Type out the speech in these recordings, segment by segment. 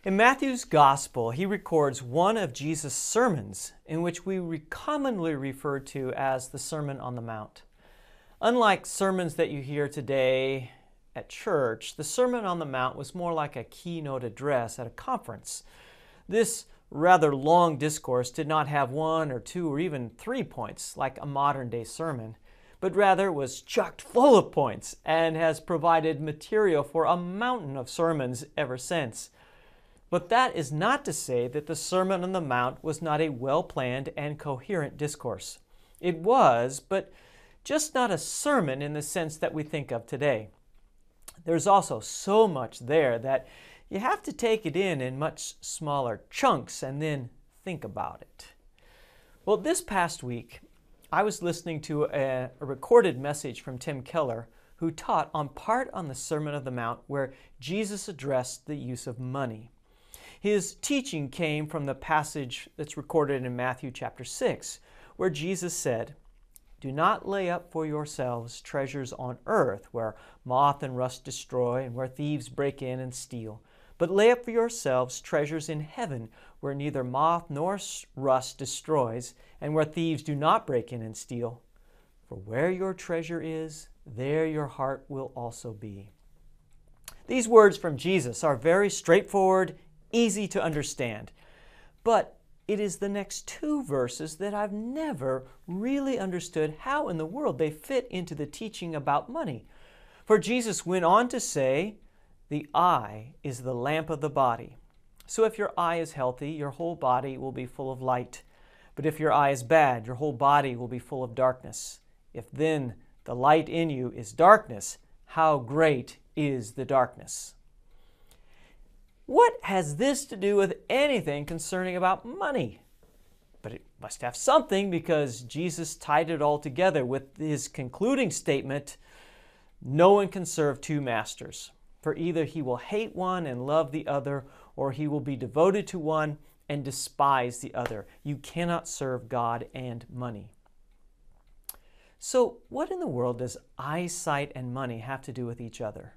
In Matthew's Gospel, he records one of Jesus' sermons in which we commonly refer to as the Sermon on the Mount. Unlike sermons that you hear today at church, the Sermon on the Mount was more like a keynote address at a conference. This rather long discourse did not have one or two or even 3 points like a modern-day sermon, but rather was chock full of points and has provided material for a mountain of sermons ever since. But that is not to say that the Sermon on the Mount was not a well-planned and coherent discourse. It was, but just not a sermon in the sense that we think of today. There's also so much there that you have to take it in much smaller chunks and then think about it. Well, this past week, I was listening to a recorded message from Tim Keller, who taught on part on the Sermon on the Mount where Jesus addressed the use of money. His teaching came from the passage that's recorded in Matthew chapter 6, where Jesus said, "Do not lay up for yourselves treasures on earth, where moth and rust destroy, and where thieves break in and steal. But lay up for yourselves treasures in heaven, where neither moth nor rust destroys, and where thieves do not break in and steal. For where your treasure is, there your heart will also be." These words from Jesus are very straightforward, easy to understand. But it is the next two verses that I've never really understood how in the world they fit into the teaching about money. For Jesus went on to say, "The eye is the lamp of the body. So if your eye is healthy, your whole body will be full of light. But if your eye is bad, your whole body will be full of darkness. If then the light in you is darkness, how great is the darkness?" What has this to do with anything concerning about money? But it must have something, because Jesus tied it all together with his concluding statement, "No one can serve two masters, for either he will hate one and love the other, or he will be devoted to one and despise the other. You cannot serve God and money." So what in the world does eyesight and money have to do with each other?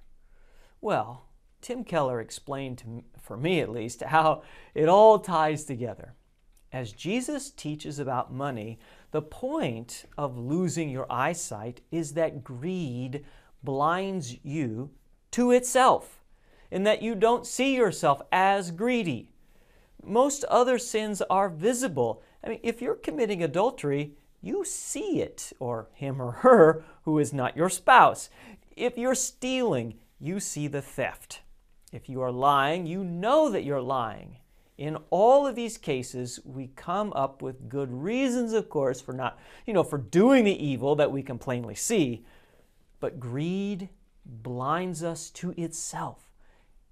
Well, Tim Keller explained, for me at least, how it all ties together. As Jesus teaches about money, the point of losing your eyesight is that greed blinds you to itself, and that you don't see yourself as greedy. Most other sins are visible. If you're committing adultery, you see it, or him or her who is not your spouse. If you're stealing, you see the theft. If you are lying, you know that you're lying. In all of these cases, we come up with good reasons, of course, for not, for doing the evil that we can plainly see. But greed blinds us to itself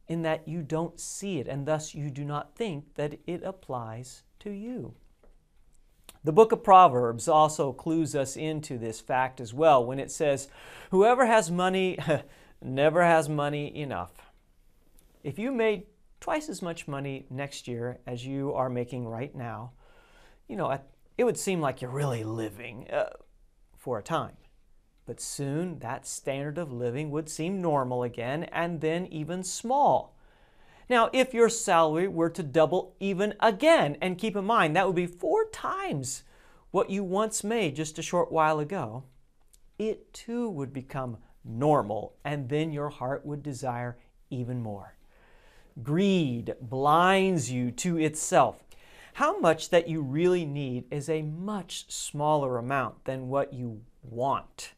in that you don't see it, and thus you do not think that it applies to you. The book of Proverbs also clues us into this fact as well when it says, "Whoever has money never has money enough." If you made twice as much money next year as you are making right now, it would seem like you're really living for a time. But soon that standard of living would seem normal again, and then even small. Now, if your salary were to double even again, and keep in mind that would be 4 times what you once made just a short while ago, it too would become normal, and then your heart would desire even more. Greed blinds you to itself. How much that you really need is a much smaller amount than what you want.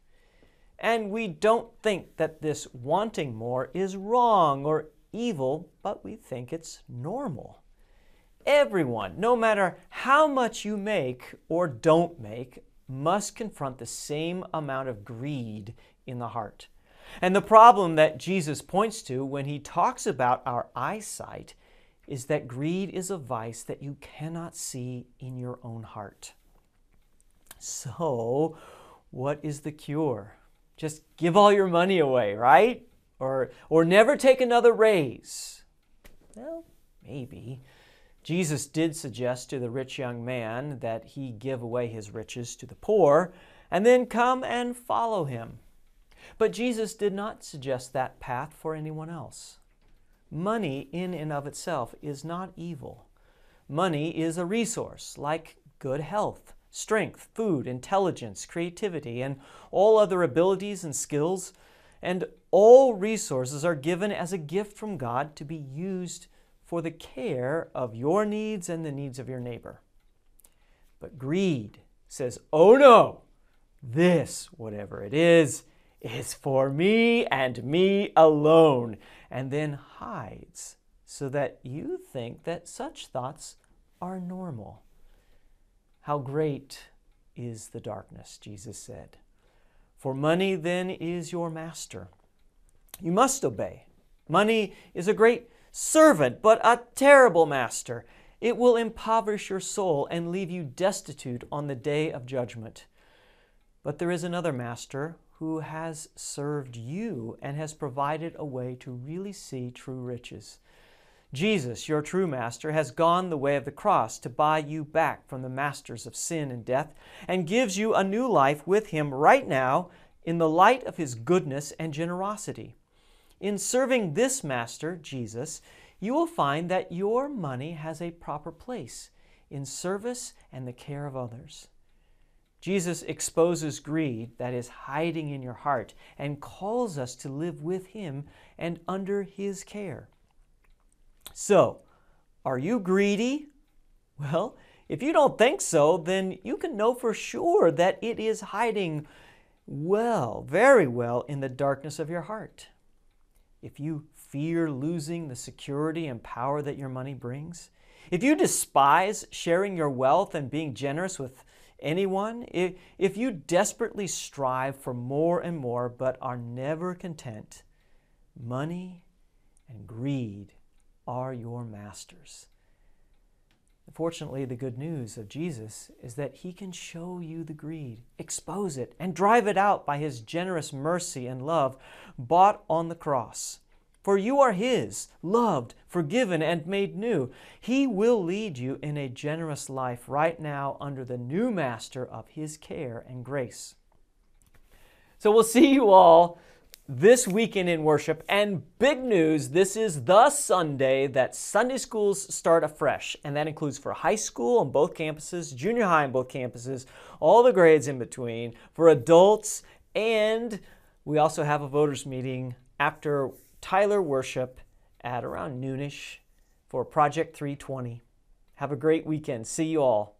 And we don't think that this wanting more is wrong or evil, but we think it's normal. Everyone, no matter how much you make or don't make, must confront the same amount of greed in the heart. And the problem that Jesus points to when he talks about our eyesight is that greed is a vice that you cannot see in your own heart. So, what is the cure? Just give all your money away, right? Or never take another raise? Well, maybe. Jesus did suggest to the rich young man that he give away his riches to the poor and then come and follow him. But Jesus did not suggest that path for anyone else. Money in and of itself is not evil. Money is a resource like good health, strength, food, intelligence, creativity, and all other abilities and skills. And all resources are given as a gift from God to be used for the care of your needs and the needs of your neighbor. But greed says, oh no, this, whatever it is for me and me alone, and then hides so that you think that such thoughts are normal. How great is the darkness, Jesus said. For money then is your master. You must obey. Money is a great servant, but a terrible master. It will impoverish your soul and leave you destitute on the day of judgment. But there is another master who has served you and has provided a way to really see true riches. Jesus, your true master, has gone the way of the cross to buy you back from the masters of sin and death and gives you a new life with him right now in the light of his goodness and generosity. In serving this master, Jesus, you will find that your money has a proper place in service and the care of others. Jesus exposes greed that is hiding in your heart and calls us to live with him and under his care. So, are you greedy? Well, if you don't think so, then you can know for sure that it is hiding well, very well, in the darkness of your heart. If you fear losing the security and power that your money brings, if you despise sharing your wealth and being generous with anyone, if you desperately strive for more and more but are never content, money and greed are your masters. Fortunately, the good news of Jesus is that he can show you the greed, expose it, and drive it out by his generous mercy and love bought on the cross. For you are his, loved, forgiven, and made new. He will lead you in a generous life right now under the new master of his care and grace. So we'll see you all this weekend in worship. And big news, this is the Sunday that Sunday schools start afresh. And that includes for high school on both campuses, junior high on both campuses, all the grades in between, for adults. And we also have a voters meeting after Tyler worship at around noonish for Project 320. Have a great weekend. See you all.